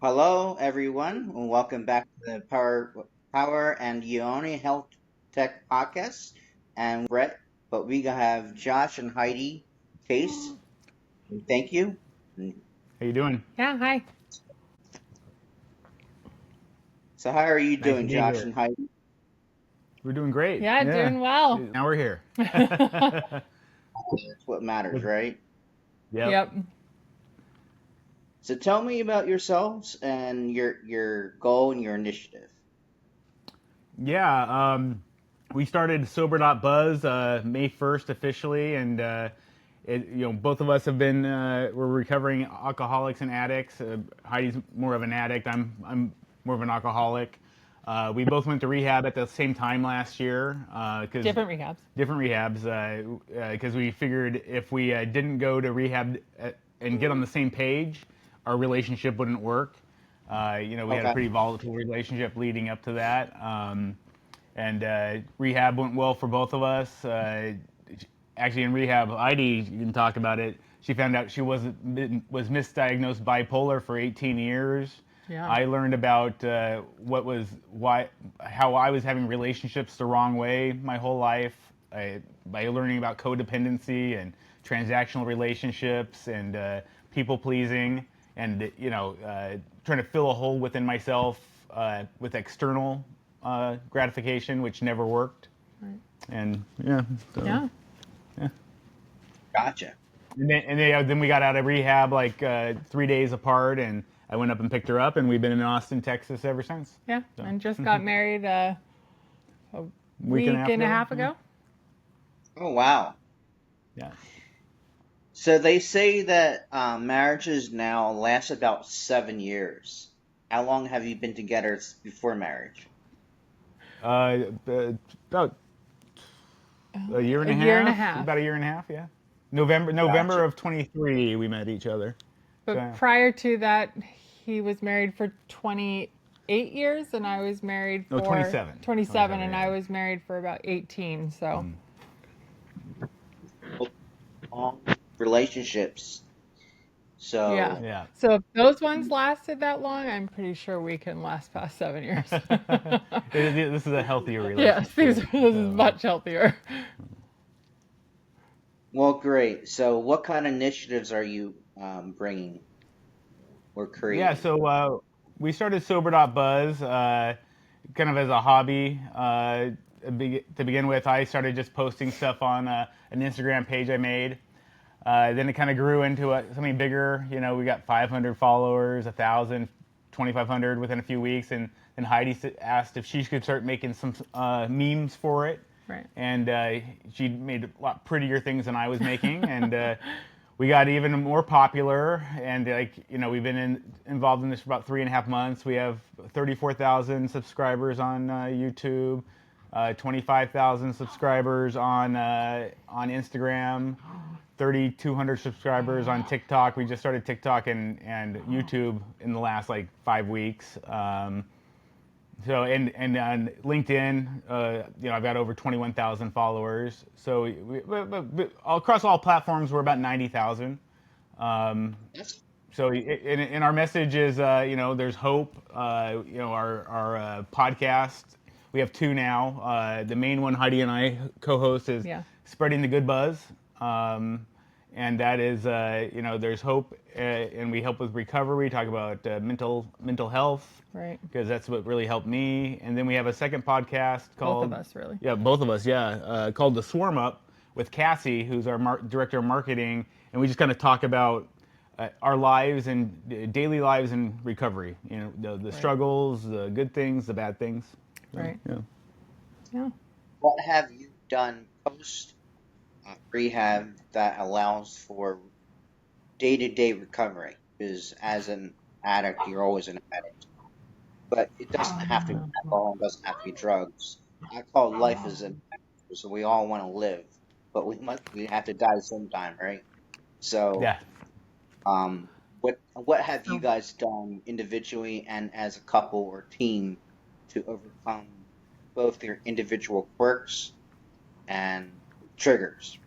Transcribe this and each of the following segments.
Hello, everyone, and welcome back to the Power and Eunoia Health Tech Podcast. And we're Brett, but we have Josh and Heidi Case. Thank you. How you doing? Yeah, hi. So, how are you Nice to doing, be Josh here. and Heidi? We're doing great. Yeah, Yeah. doing well. Now we're here. That's what matters, right? Yep. Yep. So, tell me about yourselves and your goal and your initiative. Yeah. We started Sober.Buzz May 1st officially, and both of us have been we're recovering alcoholics and addicts. Heidi's more of an addict. I'm more of an alcoholic. We both went to rehab at the same time last year because Different rehabs. different rehabs because we figured if we didn't go to rehab and get on the same page, our relationship wouldn't work. We had a Okay. pretty volatile relationship leading up to that, and rehab went well for both of us. Actually, in rehab, Heidi, you can talk about it. She found out she was misdiagnosed bipolar for 18 years. Yeah. I learned about how I was having relationships the wrong way my whole life by learning about codependency and transactional relationships and people pleasing and trying to fill a hole within myself with external gratification, which never worked. Right. And yeah, so, Yeah. yeah. Gotcha. And then we got out of rehab like 3 days apart, and I went up and picked her up, and we've been in Austin, Texas ever since. Yeah. So, And just got married a week week and a half and a ago. half Yeah. ago. Oh, wow. Yeah. So, they say that marriages now last about 7 years. How long have you been together before marriage? About a year and A a year and a half. half. About a year and a half. Yeah. November Gotcha. of 23, we met each other. So But yeah. prior to that, he was married for 28 years, and I was married No, for 27. 27, and I Yeah. was married for about 18. So, Long relationships. yeah. So, Yeah. So if those ones lasted that long, I'm pretty sure we can last past 7 years. This is a healthier Yes, this relationship. is So. much healthier. well, great. So, what kind of initiatives are you bringing or Yeah, creating? so we started Sober.Buzz kind of as a hobby. To begin with, I started just posting stuff on an Instagram page I made. Then it kind of grew into something bigger. We got 500 followers, 1,000, 2,500 within a few weeks. And then Heidi asked if she could start making some memes for it. Right. And she made a lot prettier things than I was making. And we got even more popular. And we've been involved in this for about 3.5 months. We have 34,000 subscribers on YouTube. 25,000 subscribers on Instagram, 3,200 subscribers on TikTok. We just started TikTok and YouTube in the last like 5 weeks. And on LinkedIn, I've got over 21,000 followers. So across all platforms, we're about 90,000. That's So in our message is, there's hope. Our podcast, we have two now. The main one Heidi and I co-host is Yeah. Spreading the Good Buzz. And that is, there's hope, and we help with recovery. Talk about mental health, Right. because that's what really helped me. And then we have a second podcast Both called of us, really. yeah, both of us, yeah, called The Swarm Up with Cassie, who's our director of marketing, and we just kind of talk about our lives and daily lives in recovery. The struggles, the good things, the bad things. So, Right. yeah. Yeah. what have you done post rehab that allows for day-to-day recovery? Because as an addict, you're always an addict, but it doesn't have to be alcohol, it doesn't have to be drugs. I call life as an addict, so we all want to live, but we have to die sometime, right? So, Yeah. what have you So, guys done individually and as a couple or team to overcome both your individual quirks and triggers?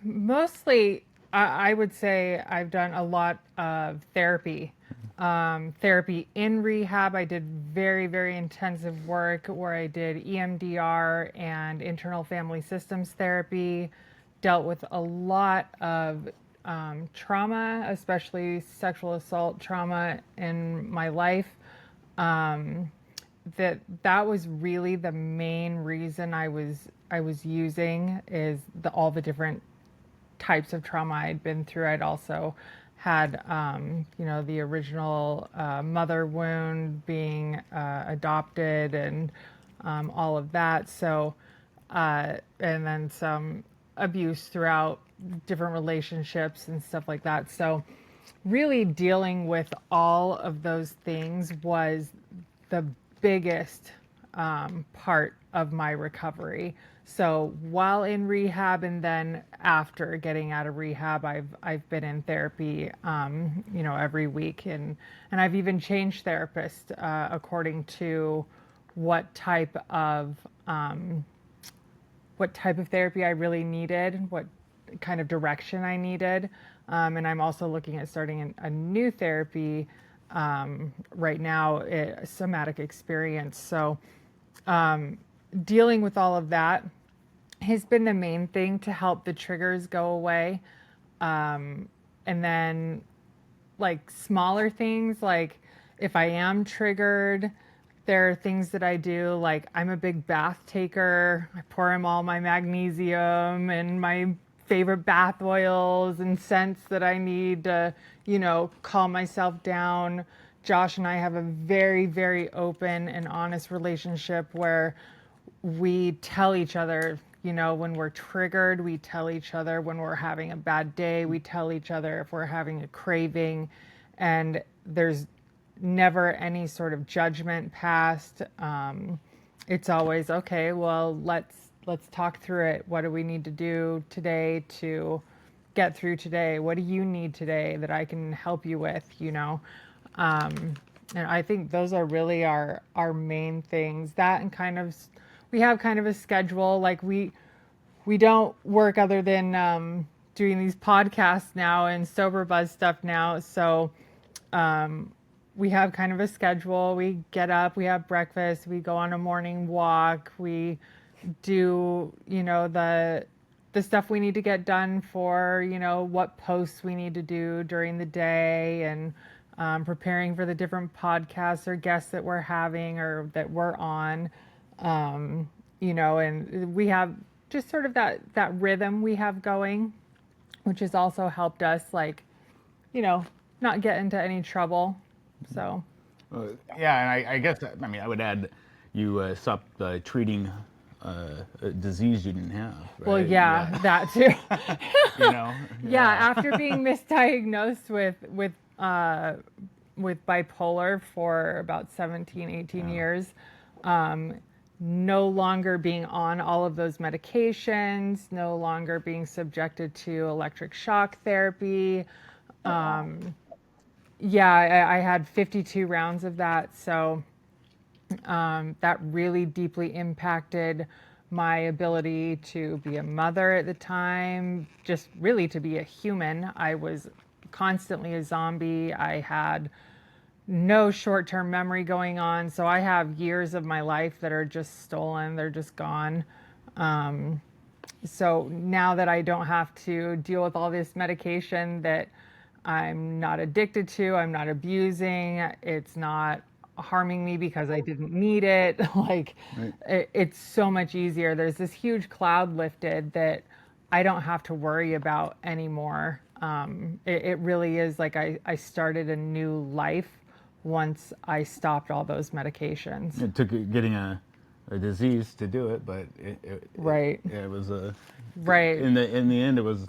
mostly I would say I've done a lot of therapy. Therapy in rehab, I did very, very intensive work where I did EMDR and internal family systems therapy, dealt with a lot of trauma, especially sexual assault trauma in my life. Um, that was really the main reason I was using is all the different types of trauma I'd been through. I'd also had, the original mother wound, being adopted, and all of that. So, and then some abuse throughout different relationships and stuff like that. So, really dealing with all of those things was the biggest part of my recovery. So while in rehab and then after getting out of rehab, I've been in therapy, every week, and I've even changed therapists according to what type of therapy I really needed, what kind of direction I needed. And I'm also looking at starting a new therapy right now, somatic experience. So dealing with all of that has been the main thing to help the triggers go away. And then like smaller things, like if I am triggered, there are things that I do, like I'm a big bath taker. I pour in all my magnesium and my favorite bath oils and scents that I need to, calm myself down. Josh and I have a very, very open and honest relationship where we tell each other, when we're triggered, we tell each other when we're having a bad day, we tell each other if we're having a craving, and there's never any sort of judgment passed. It's always okay. Well, let's talk through it. What do we need to do today to get through today? What do you need today that I can help you with? And I think those are really our main things. That and we have kind of a schedule. Like we don't work other than doing these podcasts now and SoberBuzz stuff now. So we have kind of a schedule. We get up, we have breakfast, we go on a morning walk, we do, the stuff we need to get done for, what posts we need to do during the day, and preparing for the different podcasts or guests that we're having or that we're on. And we have just sort of that rhythm we have going, which has also helped us, like, not get into any trouble. So, Yeah, and I guess I would add you stopped treating a disease you didn't have. Right? well, yeah, that too. You know. Yeah, after being misdiagnosed with bipolar for about 17, 18 years, no longer being on all of those medications, no longer being subjected to electric shock therapy. Yeah, I had 52 rounds of that. So that really deeply impacted my ability to be a mother at the time, just really to be a human. I was constantly a zombie. I had no short-term memory going on. So I have years of my life that are just stolen, they're just gone. So now that I don't have to deal with all this medication that I'm not addicted to, I'm not abusing, it's not harming me because I didn't need it. Like, it's so much easier. There's this huge cloud lifted that I don't have to worry about anymore. It really is like I started a new life once I stopped all those medications. It took getting a disease to do it, but Right. it was a Right. in the end it was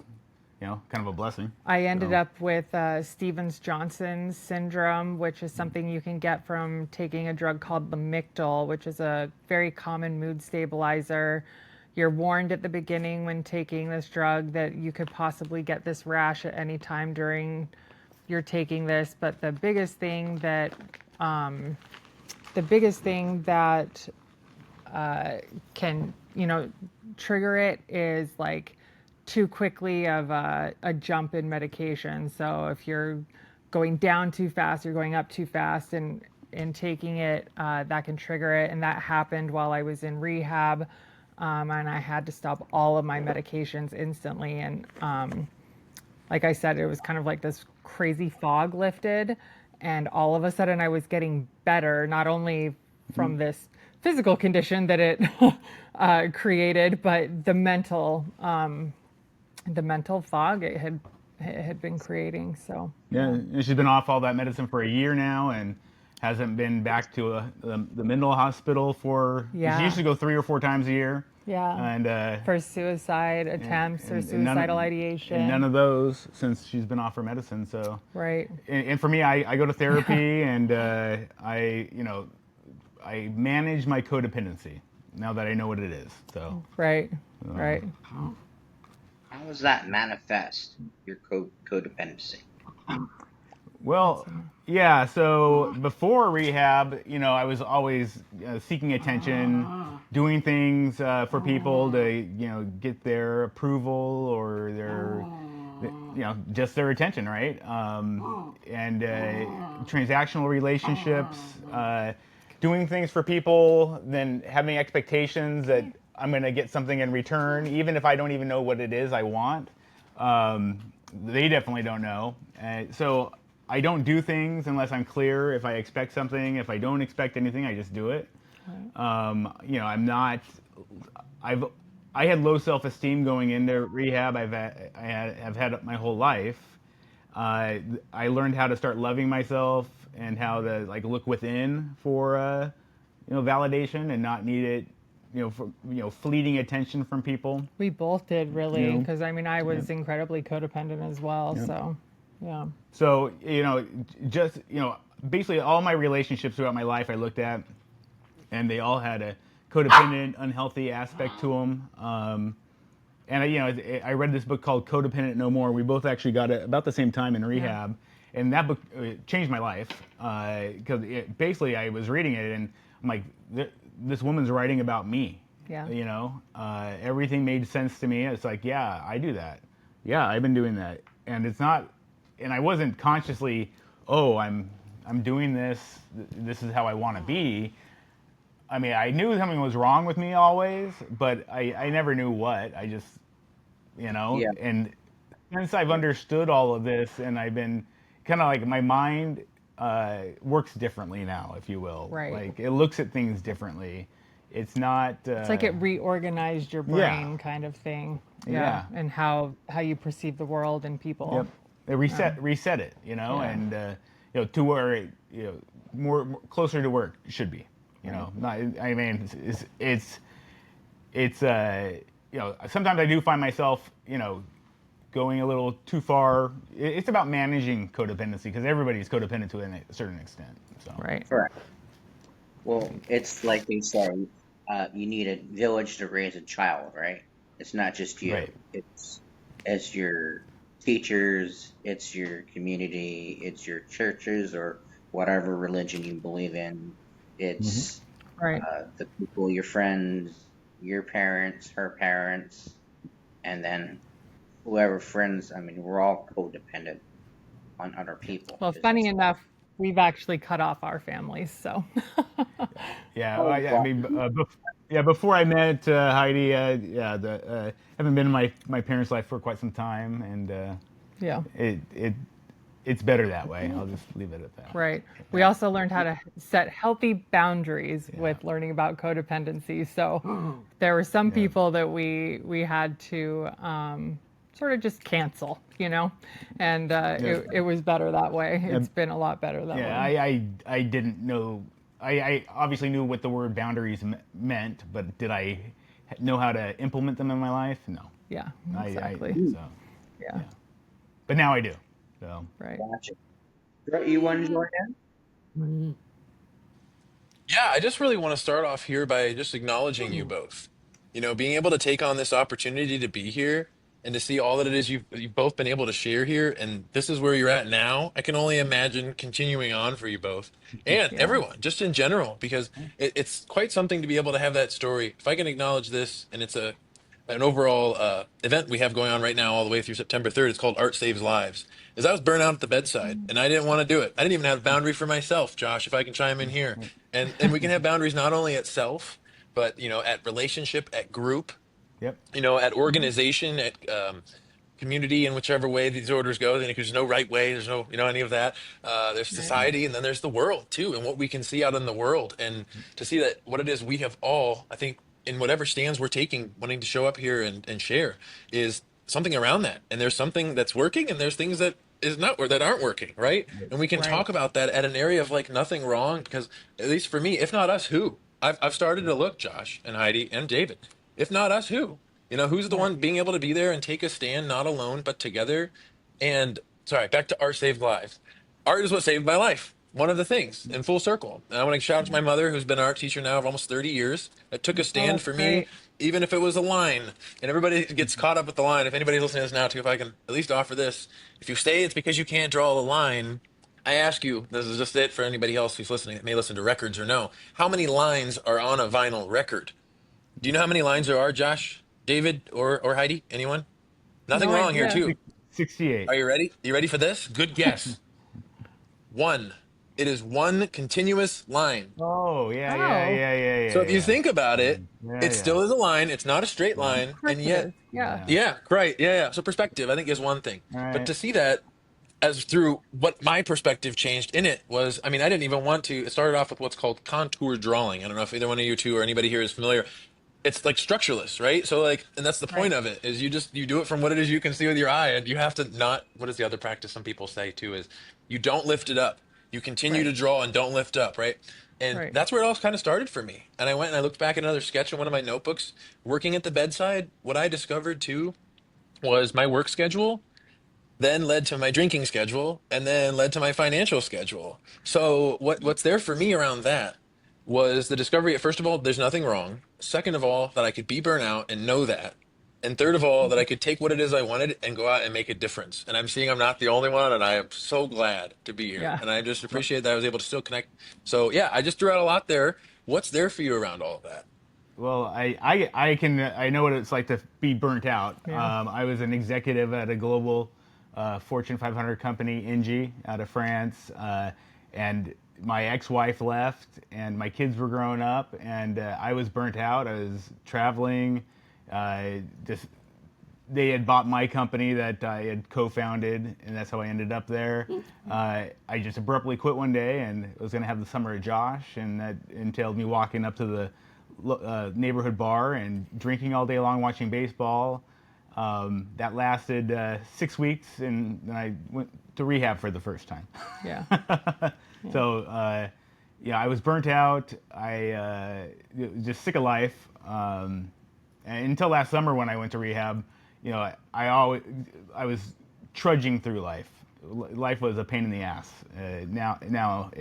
kind of a blessing. I ended up with Stevens-Johnson syndrome, which is something you can get from taking a drug called Lamictal, which is a very common mood stabilizer. You're warned at the beginning when taking this drug that you could possibly get this rash at any time during your taking this. But the biggest thing that can trigger it is like too quickly of a jump in medication. So if you're going down too fast, you're going up too fast, and taking it, that can trigger it. And that happened while I was in rehab, and I had to stop all of my medications instantly. And like I said, it was kind of like this crazy fog lifted, and all of a sudden I was getting better, not only from this physical condition that it created, but the mental fog it had been creating. So Yeah, and she's been off all that medicine for a year now, and hasn't been back to the mental hospital for. Yeah. She used to go 3 or 4 times a year. yeah, And for suicide attempts or and none of- suicidal ideation. and none of those since she's been off her medicine. So Right. and for me, I go to therapy, and I manage my codependency now that I know what it is. So Right. Right. How does that manifest your codependency? well, yeah. So before rehab, I was always seeking attention, doing things for people to get their approval or just their attention, right? And transactional relationships, doing things for people, then having expectations that I'm going to get something in return, even if I don't even know what it is I want. They definitely don't know. So I don't do things unless I'm clear. If I expect something, if I don't expect anything, I just do it. I'm not. I had low self-esteem going into rehab. I've had it my whole life. I learned how to start loving myself and how to look within for validation and not need it for fleeting attention from people. We both did, really, Yeah. because I mean, I was incredibly codependent as well. So, yeah. So just basically all my relationships throughout my life I looked at, and they all had a codependent, unhealthy aspect to them. And I read this book called Codependent No More. We both actually got it about the same time in rehab, and that book changed my life because basically I was reading it and I'm like, this woman's writing about me. Yeah. Everything made sense to me. It's like, yeah, I do that. Yeah, I've been doing that, and it's not, and I wasn't consciously, oh, I'm doing this. This is how I want to be. I mean, I knew something was wrong with me always, but I never knew what. I just, Yeah. and since I've understood all of this, and I've been kind of like my mind works differently now, if you will. Right. Like it looks at things differently. It's not. It's like it reorganized your brain, kind of thing. Yeah. And how you perceive the world and people. Yep. It reset it, and to where it, more closer to where it should be. Not. I mean, it's sometimes I do find myself, going a little too far. It's about managing codependency because everybody's codependent to a certain extent. So. Right. Correct. Well, it's like they say, you need a village to raise a child, right? It's not just you. Right. It's your teachers, it's your community, it's your churches or whatever religion you believe in. It's Right. the people, your friends, your parents, her parents, and then whoever friends. I mean, we're all codependent on other people. Well, funny enough, we've actually cut off our families. So. Yeah, Oh, I mean, before I met Heidi, haven't been in my parents' life for quite some time, and Yeah. it's better that way. I'll just leave it at that. Right. We also learned how to set healthy boundaries with learning about codependency. So there were some people that we had to sort of just cancel, and it was better that way. It's been a lot better that way. Yeah, I didn't know. I obviously knew what the word boundaries meant, but did I know how to implement them in my life? No. Yeah, exactly. Yeah. But now I do. So. Right. Gotcha. You want to join in? Yeah, I just really want to start off here by just acknowledging you both. Being able to take on this opportunity to be here and to see all that it is you've both been able to share here, and this is where you're at now. I can only imagine continuing on for you both and Yeah. everyone, just in general, because it's quite something to be able to have that story. If I can acknowledge this, and it's a an overall event we have going on right now all the way through September 3rd. It's called Art Saves Lives. Is I was burnt out at the bedside and I didn't want to do it. I didn't even have a boundary for myself, Josh, if I can chime in here. And we can have boundaries not only at self, but at relationship, at group, Yep. at organization, at community, in whichever way these orders go. Then there's no right way. There's no, any of that. There's Right. society, and then there's the world too, and what we can see out in the world, and to see that what it is we have all, I think, in whatever stands we're taking, wanting to show up here and share, is something around that. And there's something that's working, and there's things that is not or that aren't working, right? And we can Right. talk about that at an area of like nothing wrong, because at least for me, if not us, who? I've started to look, Josh and Heidi and David. If not us, who? Who's the Right. one being able to be there and take a stand, not alone, but together? And sorry, back to art saved lives. Art is what saved my life. One of the things in full circle. And I want to shout out to my mother, who's been an art teacher now of almost 30 years, that took a Oh, stand that's for me, great. even if it was a line. And everybody gets caught up with the line. If anybody's listening to this now, too, if I can at least offer this. If you say it's because you can't draw the line, I ask you, this is just it for anybody else who's listening that may listen to records or know, how many lines are on a vinyl record? Do you know how many lines there are, Josh, David, or Heidi? Anyone? Nothing No wrong here, idea. too. 68. Are you ready? You ready for this? Good guess. One. It is one continuous line. Oh, yeah, yeah, Oh, yeah, yeah, So yeah, if you yeah. think about it, Yeah, it yeah. still is a line. It's not a straight Yeah. line, of course and it yet, is. Yeah. Yeah. yeah, right, yeah. So perspective, I think, is one thing. All But right. to see that as through what my perspective changed in it was, I mean, I didn't even want to. It started off with what's called contour drawing. I don't know if either one of you two or anybody here is familiar. It's like structureless, right? So like, and that's the point Right. of it is you do it from what it is you can see with your eye, and you have to not. What is the other practice some people say too is you don't lift it up. You continue Right. to draw and don't lift up, right? And Right. that's where it all kind of started for me. And I went and I looked back at another sketch in one of my notebooks, working at the bedside. What I discovered too was my work schedule then led to my drinking schedule and then led to my financial schedule. So what's there for me around that was the discovery that first of all, there's nothing wrong. Second of all, that I could be burnt out and know that. And third of all, that I could take what it is I wanted and go out and make a difference. And I'm seeing I'm not the only one, and I am so glad to be here. Yeah. And I just appreciate that I was able to still connect. So yeah, I just threw out a lot there. What's there for you around all of that? Well, I know what it's like to be burnt out. Yeah. I was an executive at a global Fortune 500 company, Engie, out of France, and my ex-wife left, and my kids were growing up, and I was burnt out. I was traveling. Just they had bought my company that I had co-founded, and that's how I ended up there. I just abruptly quit one day, and was going to have the summer of Josh, and that entailed me walking up to the neighborhood bar and drinking all day long, watching baseball. That lasted 6 weeks, and then I went to rehab for the first time. Yeah. So, yeah, I was burnt out. Was just sick of life. And until last summer when I went to rehab, I was trudging through life. Life was a pain in the ass. Now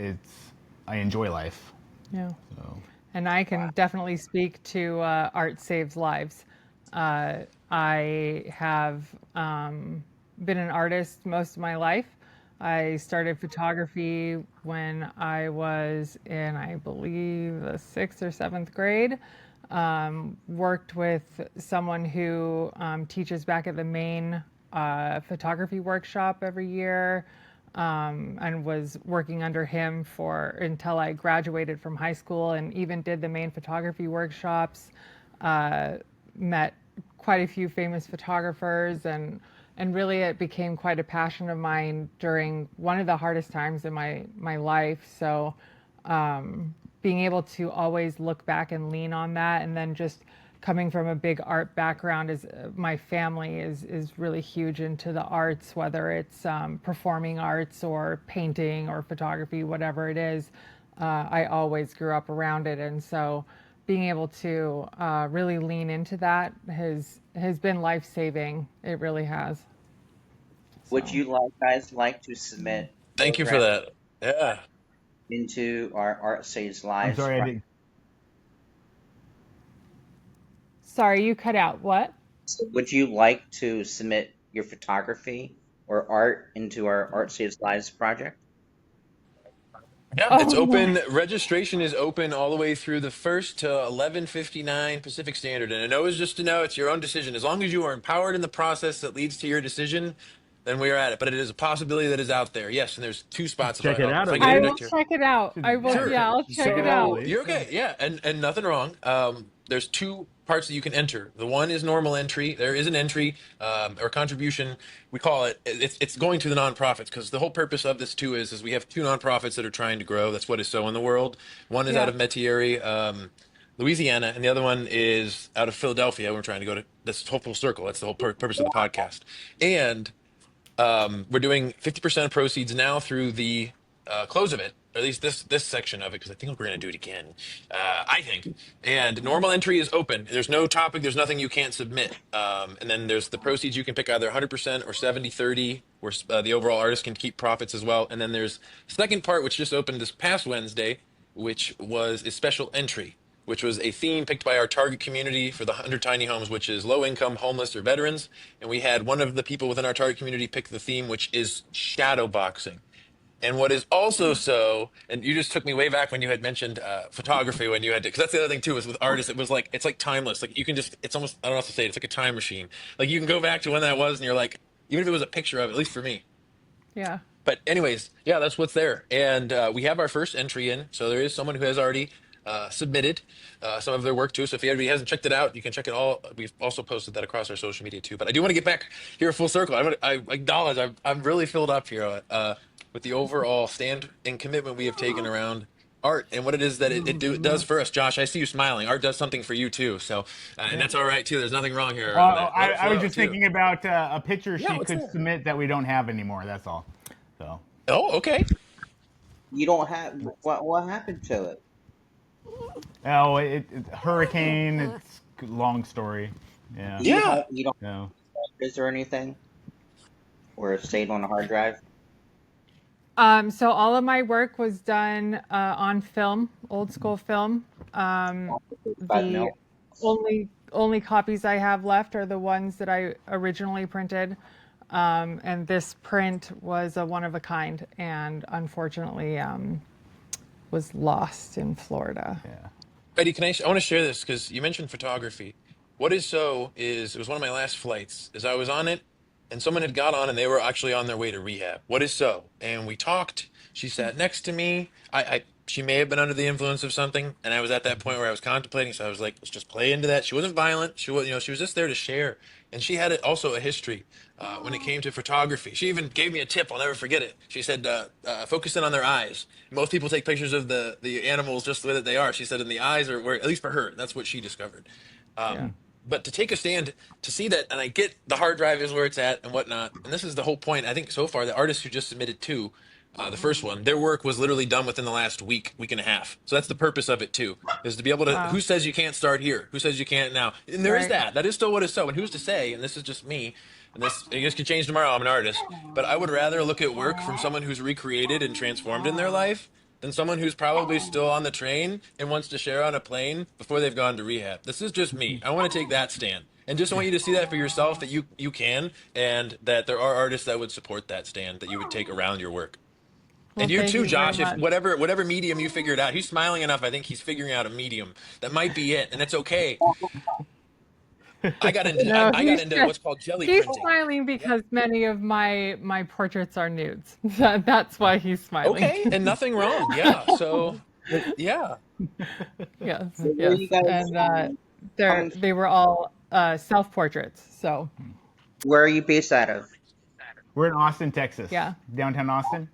I enjoy life. Yeah. So. And I can definitely speak to Art Saves Lives. I have been an artist most of my life. I started photography when I was in, I believe, the 6th or 7th grade. Worked with someone who teaches back at the main photography workshop every year, and was working under him until I graduated from high school, and even did the main photography workshops. Met quite a few famous photographers, and really it became quite a passion of mine during one of the hardest times in my life. So being able to always look back and lean on that, and then just coming from a big art background, is my family is really huge into the arts, whether it's performing arts or painting or photography, whatever it is. I always grew up around it, and so being able to really lean into that has been life-saving. It really has. Would So you guys like to submit Thank you for photographs that. Yeah. into our Art Saves I'm Lives sorry, I project? didn't. sorry, you cut out. What? Would you like to submit your photography or art into our Art Saves Lives project? Yeah, it's Oh my. open. Registration is open all the way through the 1st to 11:59 Pacific Standard. And a no is just a no. It's your own decision. As long as you are empowered in the process that leads to your decision, then we are at it. But it is a possibility that is out there. Yes, and there's 2 spots Check it out if I at can I least. will interject here. check it out. I will. Sure. Yeah, I'll check Check it it out at out. So least. you're okay, yeah, and nothing wrong. There's 2 parts that you can enter. The one is normal entry. There is an entry or contribution. We call it. It's going to the nonprofits because the whole purpose of this too is we have 2 nonprofits that are trying to grow. That's what is so in the world. One is out Yeah. of Metairie, Louisiana, and the other one is out of Philadelphia. We're trying to go to this whole full circle. That's the whole purpose of the podcast. And we're doing 50% of proceeds now through the close of it, or at least this section of it, because I think we're going to do it again. I think. And normal entry is open. There's no topic. There's nothing you can't submit. And then there's the proceeds you can pick either 100% or 70/30, where the overall artist can keep profits as well. And then there's the second part, which just opened this past Wednesday, which was a special entry, which was a theme picked by our target community for the 100 tiny homes, which is low income, homeless, or veterans. And we had one of the people within our target community pick the theme, which is shadow boxing. And what is also so, and you just took me way back when you had mentioned photography when you had to, because that's the other thing too, is with artists, it was like, it's like timeless. Like you can just, it's almost, I don't know how to say it, it's like a time machine. Like you can go back to when that was and you're like, even if it was a picture of it, at least for me. Yeah. But anyways, yeah, that's what's there. And we have our first entry in. So there is someone who has already submitted some of their work too. So if anybody hasn't checked it out, you can check it all. We've also posted that across our social media too. But I do want to get back here full circle. I acknowledge I'm really filled up here with the overall stand and commitment we have taken around art and what it is that it does for us. Josh, I see you smiling. Art does something for you too. So, and that's all right too. There's nothing wrong here around that. Let it I was flow, just too. thinking about a picture Yeah, she what's could that? submit that we don't have anymore. That's all. So Oh, okay. You don't have what happened to it? hurricane. It's a long story. Yeah. Yeah. You don't. No. Is there anything? Or it stayed on a hard drive? So all of my work was done on film, old school film. 5 The mil. only copies I have left are the ones that I originally printed. And this print was a one of a kind, and unfortunately was lost in Florida. Yeah. Heidi, I want to share this because you mentioned photography. What is so is it was one of my last flights. Is I was on it, and someone had got on, and they were actually on their way to rehab. What is so? And we talked. She sat next to me. She may have been under the influence of something, and I was at that point where I was contemplating. So I was like, let's just play into that. She wasn't violent. She was, she was just there to share, and she had also a history when it came to photography. She even gave me a tip. I'll never forget it. She said, focus in on their eyes. Most people take pictures of the animals just the way that they are. She said, in the eyes, or where, at least for her, that's what she discovered. Yeah. But to take a stand to see that, and I get the hard drive is where it's at and whatnot. And this is the whole point. I think so far, the artists who just submitted to the first one, their work was literally done within the last week and a half. So that's the purpose of it too, is to be able to, Wow. who says you can't start here? Who says you can't now? And there is Right. that. That is still what is so. And who's to say, and this is just me, and this, I guess, could change tomorrow. I'm an artist. But I would rather look at work from someone who's recreated and transformed in their life than someone who's probably still on the train and wants to share on a plane before they've gone to rehab. This is just me. I want to take that stand. And just want you to see that for yourself, that you can, and that there are artists that would support that stand that you would take around your work. Well, And you thank too, very Josh, if much. whatever medium you figured out, he's smiling enough, I think he's figuring out a medium. That might be it, and it's okay. I got into No, I got into what's called jelly He's printing. smiling because many of my portraits are nudes. That's why he's smiling. Okay, and nothing wrong. Yeah. So yeah. Yes, Where yes. you guys And coming? they were all self portraits. So Where are you based out of? We're in Austin, Texas. Yeah. Downtown Austin.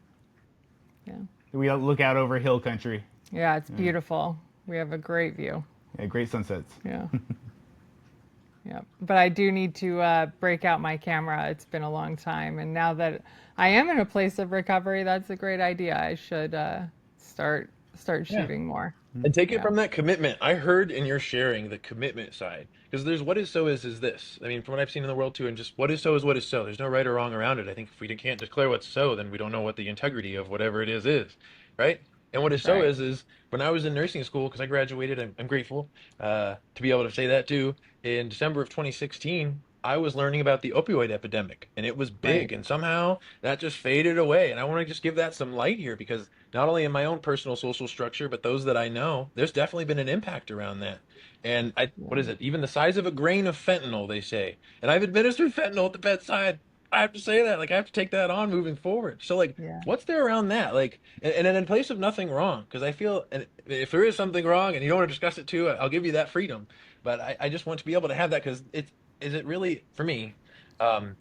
yeah, We look out over hill country. yeah, it's beautiful. We have a great view. Yeah, great sunsets. Yeah. Yeah, but I do need to break out my camera. It's been a long time, and now that I am in a place of recovery, that's a great idea. I should start shooting more. And take it Yeah. from that commitment. I heard in your sharing the commitment side. Because there's what is so is this. I mean, from what I've seen in the world too, and just what is so is what is so. There's no right or wrong around it. I think if we can't declare what's so, then we don't know what the integrity of whatever it is, right? And what is so Right. is when I was in nursing school, because I graduated, I'm grateful to be able to say that too. In December of 2016, I was learning about the opioid epidemic, and it was Right. big, and somehow that just faded away. And I want to just give that some light here because not only in my own personal social structure, but those that I know, there's definitely been an impact around that. And what is it? Even the size of a grain of fentanyl, they say. And I've administered fentanyl at the bedside. I have to say that, like, I have to take that on moving forward. So, like, Yeah. what's there around that? Like, and then in place of nothing wrong, because I feel, and if there is something wrong and you don't want to discuss it too, I'll give you that freedom. But I just want to be able to have that because is it really for me? Um,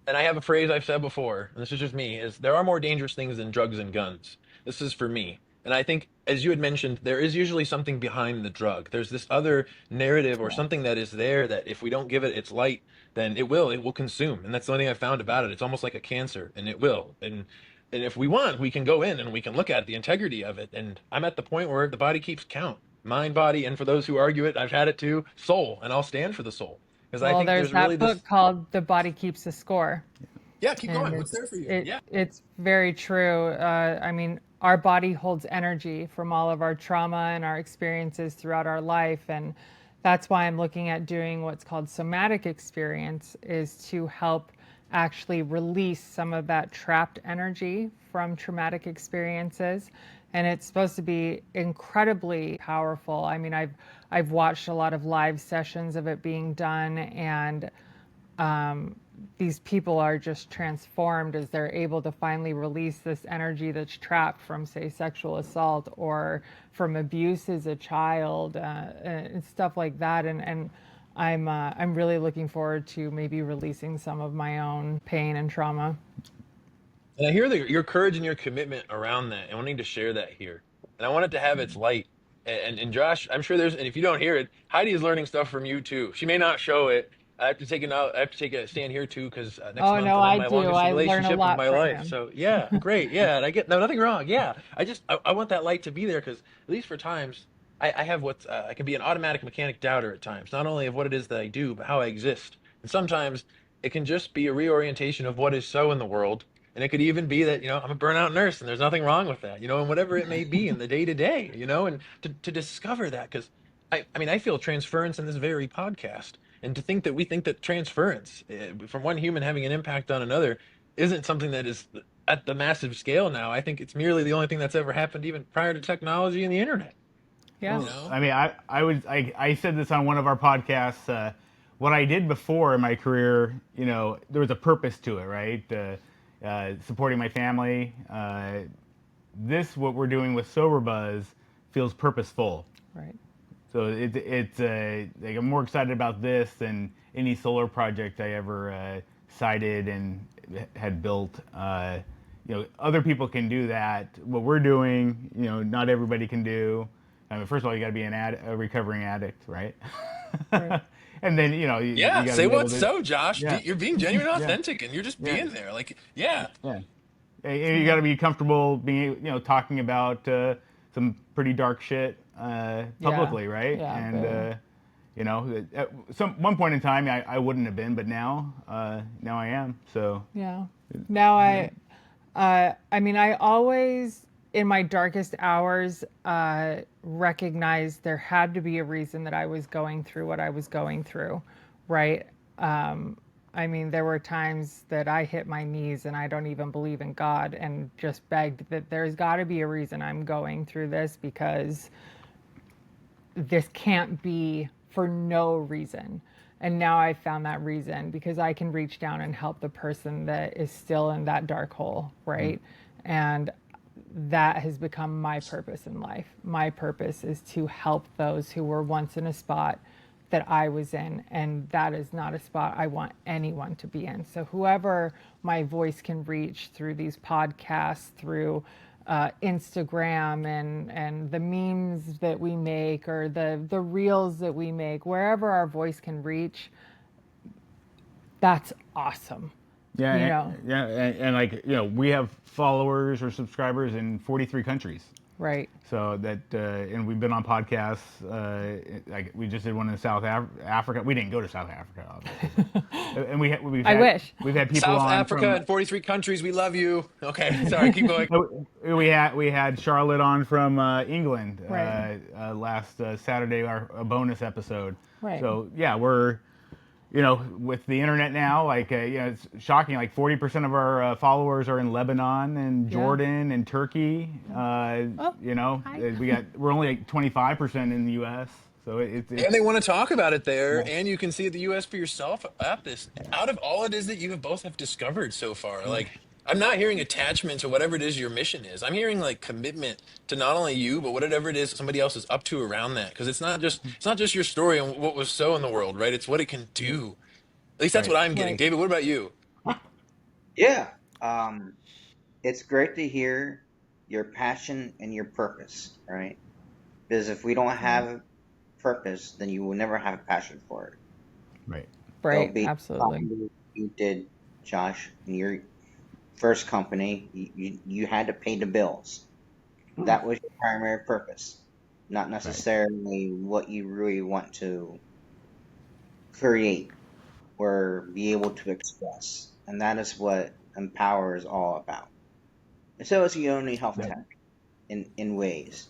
and I have a phrase I've said before, and this is just me, is there are more dangerous things than drugs and guns. This is for me. And I think, as you had mentioned, there is usually something behind the drug. There's this other narrative or Yeah. something that is there that if we don't give it its light, then it will consume. And that's the only thing I found about it. It's almost like a cancer, and it will. And if we want, we can go in and we can look at the integrity of it. And I'm at the point where the body keeps count. Mind, body, and for those who argue it, I've had it too, soul, and I'll stand for the soul. Because I Well, think there's there's really that book this. called The Body Keeps the Score. Yeah, keep And going. What's there for you? Yeah. it's very true. I mean, our body holds energy from all of our trauma and our experiences throughout our life, and that's why I'm looking at doing what's called somatic experience, is to help actually release some of that trapped energy from traumatic experiences. And it's supposed to be incredibly powerful. I mean, I've watched a lot of live sessions of it being done, and these people are just transformed as they're able to finally release this energy that's trapped from, say, sexual assault or from abuse as a child, and stuff like that. And I'm really looking forward to maybe releasing some of my own pain and trauma. And I hear your courage and your commitment around that and wanting to share that here. And I want it to have its light. And Josh, I'm sure there's, and if you don't hear it, Heidi is learning stuff from you too. She may not show it. I have to take it out. I have to take a stand here too because next Oh month no, I'll end I my do. longest I learn a relationship of lot my from life. him. So yeah, great. Yeah, and I get no nothing wrong. Yeah, I want that light to be there because at least for times I have what I can be an automatic mechanic doubter at times, not only of what it is that I do but how I exist. And sometimes it can just be a reorientation of what is so in the world, and it could even be that, I'm a burnout nurse and there's nothing wrong with that, and whatever it may be in the day to day, and to discover that. Because I mean, I feel transference in this very podcast. And to think that we think that transference from one human having an impact on another isn't something that is at the massive scale now. I think it's merely the only thing that's ever happened even prior to technology and the internet. Yeah. You Well, know? I mean, I said this on one of our podcasts. What I did before in my career, there was a purpose to it, right? Supporting my family. What we're doing with SoberBuzz feels purposeful. Right. So it's like I'm more excited about this than any solar project I ever cited and had built. Other people can do that. What we're doing, not everybody can do. I mean, first of all, you got to be a recovering addict, right? Right. And then you Yeah, got to say be able what's to, so, Josh. yeah, You're being genuine and yeah, authentic, and you're just yeah, being there. Like, yeah. yeah. And you got to be comfortable being, talking about some pretty dark shit Yeah. publicly, right? Yeah. And Very. at one point in time, I wouldn't have been, but now I am. So Yeah. Now I mean, I always, in my darkest hours, recognized there had to be a reason that I was going through what I was going through, right? I mean, there were times that I hit my knees and I don't even believe in God and just begged that there's got to be a reason I'm going through this, because this can't be for no reason. And now I found that reason because I can reach down and help the person that is still in that dark hole, right? And that has become my purpose in life. My purpose is to help those who were once in a spot that I was in, and that is not a spot I want anyone to be in. So whoever my voice can reach through these podcasts, through Instagram and the memes that we make, or the reels that we make, wherever our voice can reach, that's awesome. yeah, You and, know. yeah, and like we have followers or subscribers in 43 countries. Right. So that, and we've been on podcasts. Like we just did one in South Africa. We didn't go to South Africa, obviously. And I wish. we've had people South on Africa from. and 33 countries, we love you. Okay, sorry, keep going. We had Charlotte on from England Right. last Saturday, a bonus episode. Right. So yeah, we're with the internet now, like, it's shocking. Like 40% of our followers are in Lebanon and Jordan and Turkey. We're only like 25% in the U.S. So And they want to talk about it there, yeah, and you can see the US for yourself at this. Out of all it is that you have both have discovered so far, like I'm not hearing attachment to whatever it is your mission is. I'm hearing like commitment to not only you, but whatever it is somebody else is up to around that. Because it's not just your story and what was so in the world, right? It's what it can do. At least that's right. what I'm getting. Right. David, what about you? Yeah. It's great to hear your passion and your purpose, right? Because if we don't Right. have purpose, then you will never have passion for it. Right. There'll Right. be Absolutely. something you did, Josh, in your first company. You had to pay the bills. That was your primary purpose, not necessarily what you really want to create or be able to express. And that is what Empower is all about. And so is Eunoia Health Yep. Tech in ways.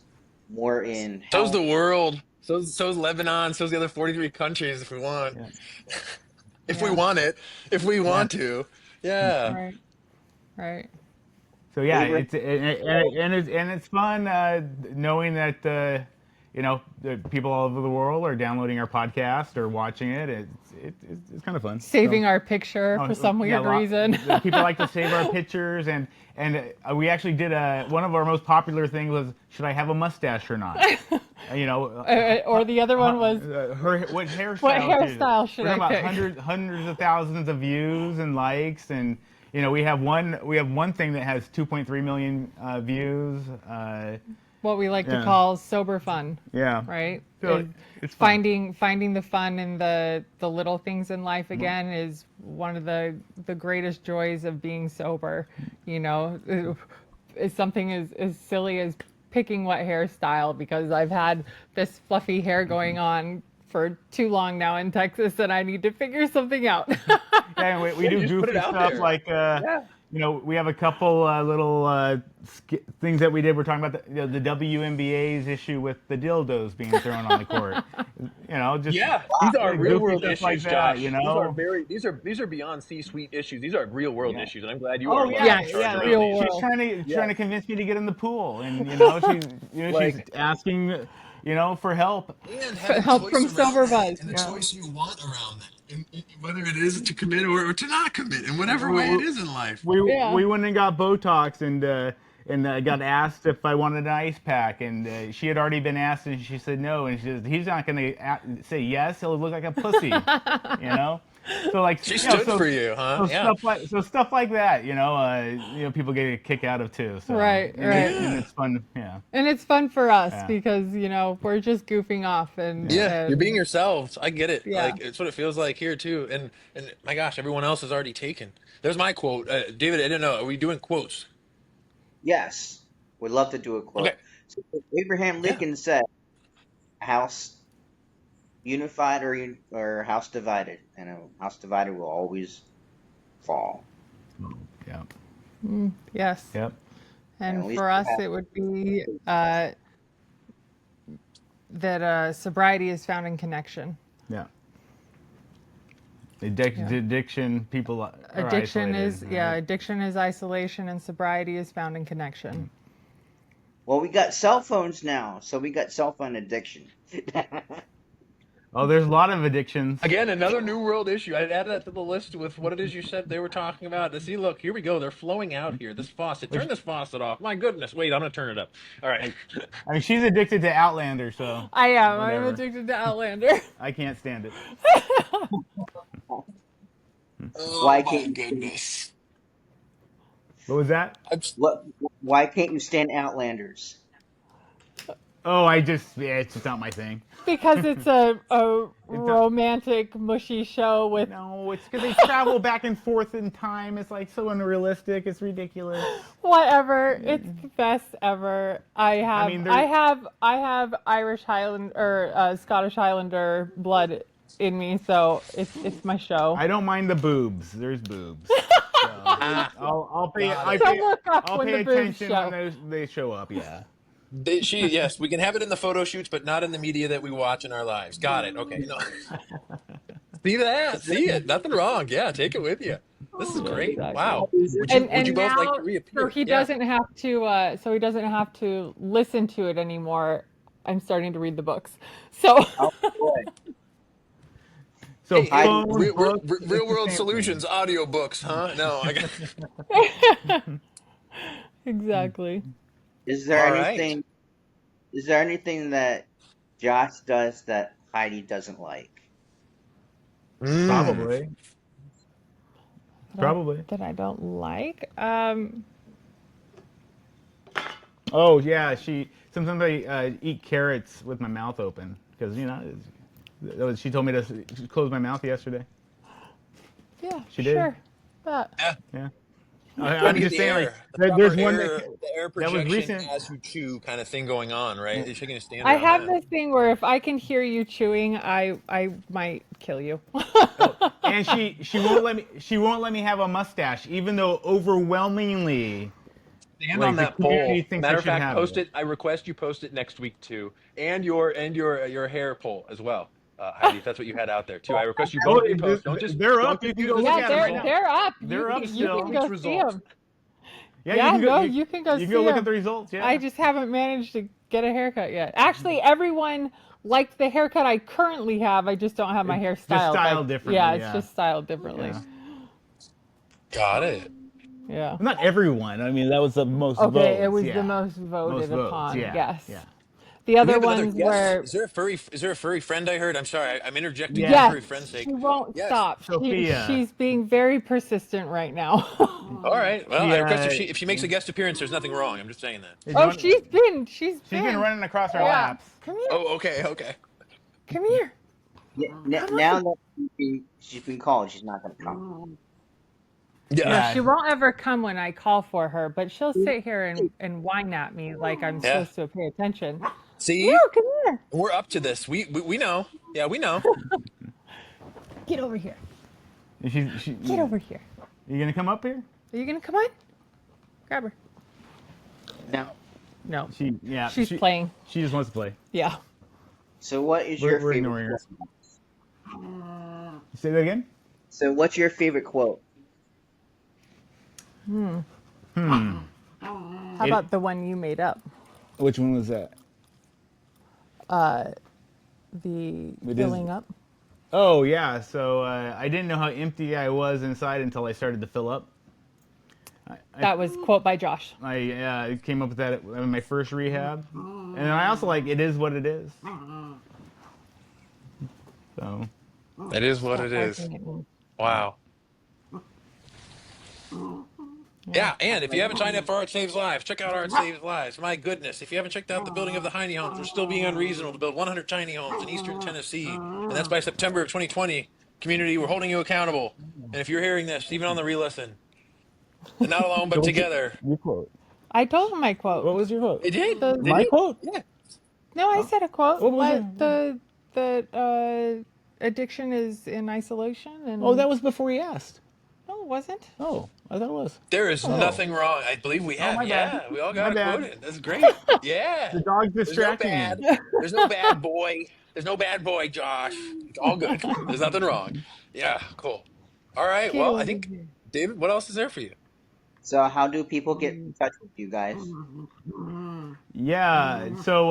More in So's health. the world. So's Lebanon. So's the other 43 countries if we want. Yeah. If we Yeah. want it. If we Yeah. want to. Yeah. Right. Right. So yeah, Abraham, it's fun knowing that the people all over the world are downloading our podcast or watching it. It's kind of fun. Saving our picture for some Yeah, weird reason. people like to save our pictures, and we actually did one of our most popular things was, should I have a mustache or not? Or the other one was, What hairstyle? what hairstyle should We're I talking pick? about hundreds of thousands of views and likes, and we have one thing that has 2.3 million views. What we like to Yeah. call sober fun, Yeah. right? So Is it's fun. finding the fun in the little things in life again is one of the greatest joys of being sober. It's something as silly as picking what hairstyle, because I've had this fluffy hair going on for too long now in Texas, and I need to figure something out. Yeah, and we do you just put it goofy out stuff there. like we have a couple little things that we did. We're talking about the WNBA's issue with the dildos being thrown on the court. Just Yeah, these are real goofy world stuff issues, like that. Josh. These are beyond C-suite issues. These are real world Yeah. issues, and I'm glad you Oh are yeah, Yes, in charge around real these. world. She's trying Yeah. to convince me to get in the pool, and Like- she's asking for help. And have Help a from choice around that, SoberBuzz. and the Yeah. choice you want around that, and whether it is to commit or to not commit, in whatever way it is in life. Yeah. We went and got Botox and got asked if I wanted an ice pack, and she had already been asked, and she said no, and she says he's not going to say yes, he'll look like a pussy, So like She stood for you, huh? So Yeah. stuff like that, people get a kick out of too. So, Right, and right. and it's fun, yeah. And it's fun for us Yeah. because, we're just goofing off and Yeah, you're and- being yourselves. I get it. Yeah. Like it's what it feels like here too. And my gosh, everyone else is already taken. There's my quote, David. I didn't know. Are we doing quotes? yes, would love to do a quote. Okay. So Abraham Lincoln said, "House unified or house divided, and a house divided will always fall." Yeah. yes. Yep. And At least for we us, have- it would be that sobriety is found in connection. Yeah. Addiction, people are Addiction isolated, right? addiction is isolation, and sobriety is found in connection. Well, we got cell phones now, so we got cell phone addiction. Oh, there's a lot of addictions. Again, another new world issue. I added that to the list with what it is you said they were talking about. To see, look, here we go. They're flowing out here. This faucet. Turn this faucet off. My goodness. Wait, I'm gonna turn it up. All right. I mean, she's addicted to Outlander, so I am. Whatever. I'm addicted to Outlander. I can't stand it. Oh Why my can't- goodness. What was that? Why can't you stand Outlanders? Oh, it's just not my thing. Because it's a romantic, mushy show with No, it's because they travel back and forth in time. It's like so unrealistic. It's ridiculous. whatever. It's the best ever. I have mean, I have Irish Highland or Scottish Highlander blood in me, so it's my show. I don't mind the boobs. There's boobs. So I'll pay. Don't look up I'll when pay the boobs attention show. when they show up. Yeah. Yes, we can have it in the photo shoots, but not in the media that we watch in our lives. Got it. Okay. No. See that? See it? Nothing wrong. Yeah, take it with you. This is Yeah, great. exactly. Wow. Would you And both like now, to so reappear? he Yeah. doesn't have to, listen to it anymore. I'm starting to read the books. So Oh boy. So Hey, Heidi, phone, books, real it's the world same thing. solutions, audiobooks, huh? No, I got. exactly. is there All right. anything is there anything that Josh does that Heidi doesn't like? Mm. Probably. That Probably. that I don't like. Oh yeah, sometimes I eat carrots with my mouth open because she told me to close my mouth yesterday. Yeah, She did. sure. But Yeah. Yeah. Trying to I'm get just the saying, like, air, the there's proper one the air that was projection recent. as you chew kind of thing going on, right? You're shaking a I standard on have that. this thing where if I can hear you chewing, I might kill you. Oh, and she won't let me have a mustache, even though overwhelmingly, Stand on like, the that community poll. thinks I Matter of should fact, have post it. it. I request you post it next week too, and your hair poll as well, Heidi. If that's what you had out there too, I request you Oh, both repost. they're Don't up. You just can use go this look Yeah, week's at them right they're now. result. they're up. They're up You This can still. go week's see result. them. Yeah, Yeah, no, you you can go you can see go look at them. the results. Yeah. I just haven't managed to get a haircut yet. Actually, everyone liked the haircut I currently have. I just don't have my It's hair just styled. Like, styled yeah, differently. it's Yeah. just styled differently. Yeah. Got it. Yeah. Well, not everyone. I mean, that was the most Okay, it votes. was the Yeah. most Most voted votes. upon. Yeah. Yes. Yeah. The Do we other have another ones guest? were Is there a furry friend I heard? I'm sorry, I'm interjecting for yes, furry friend's she sake. won't Yes. stop. Sophia. She's being very persistent right now. All right. Well, She I request if she makes a guest appearance, there's nothing wrong. I'm just saying that. Did you Oh, want? she's She's been been. running across our Yeah. laps. Come here. Oh, okay, okay. Come here. Yeah, Come now on. that she's been called, she's not going to come. No, Yeah. she Yeah. won't ever come when I call for her, but she'll sit here and whine at me like I'm Yeah. supposed to pay attention. No, See, come here. we're up to this. We know. Yeah, we know. Get over here. Get Yeah. over here. You gonna come up here? Are you gonna come on? Grab her. Now, No, Yeah. she's playing. She just wants to play. Yeah. so what is We're your we're favorite ignoring her. quote? Say that again. So what's your favorite quote? Hmm. How about the one you made up? Which one was that? The It filling is- up. Oh yeah. So I didn't know how empty I was inside until I started to fill up. That was quote by Josh. I came up with that in my first rehab, and then I also like it is what it is. So It is what it is. Barking at me. Wow. Yeah, and if you haven't signed up for Art Saves Lives, check out Art Saves Lives. My goodness, if you haven't checked out the building of the tiny homes, we're still being unreasonable to build 100 tiny homes in eastern Tennessee. And that's by September of 2020. Community, we're holding you accountable. And if you're hearing this, even on the re-listen, and not alone but together. your quote. I told him my quote. What was your quote? It did. The- Did My it? quote? Yeah. No, I said a quote. What was the addiction is in isolation and Oh, that was before he asked. no, it wasn't. Oh, I thought it was. There is nothing wrong. I believe we have. my bad. Yeah, we all My got to bad. quote it. That's great. Yeah. The dog's There's no distracting bad. me. There's no bad boy. There's no bad boy, Josh. It's all good. There's nothing wrong. Yeah, cool. All right. Get Well, I over think, here. David, what else is there for you? So how do people get in touch with you guys? Yeah. So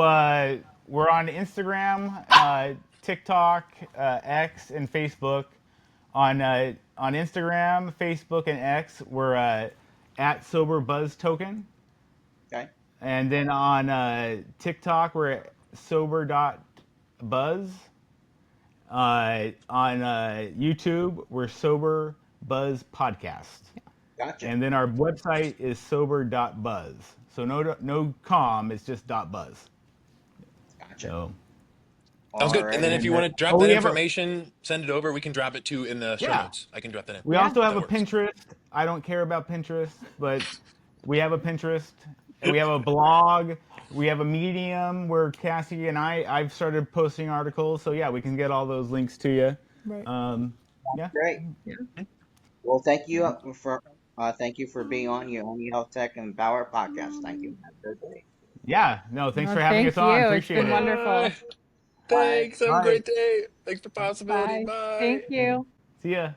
we're on Instagram, TikTok, X, and Facebook. On Instagram, Facebook, and X, we're at SoberBuzz token, Okay. and then on TikTok, we're at Sober.Buzz. On YouTube, we're SoberBuzz podcast. Gotcha. And then our website is Sober.Buzz. So no com, it's just .buzz. Gotcha. So Sounds good. Alright. And then if you want to drop Oh, that we have a- information, send it over. We can drop it too in the show Yeah. notes. I can drop that in. we Yeah. also have That a works. Pinterest. I don't care about Pinterest, but we have a Pinterest. And we have a blog. We have a Medium where Cassie and I've started posting articles. So yeah, we can get all those links to you. Right. Yeah. Great. Well, thank you for being on Eunoia Health Tech and Power podcast. Thank you. Have a good day. Yeah. No, thanks No, for having thank us on. you. Appreciate It's been it. wonderful. Bye. Thanks. Have a Bye. great day. Thanks for possibility. Bye. Thank Bye. you. See ya.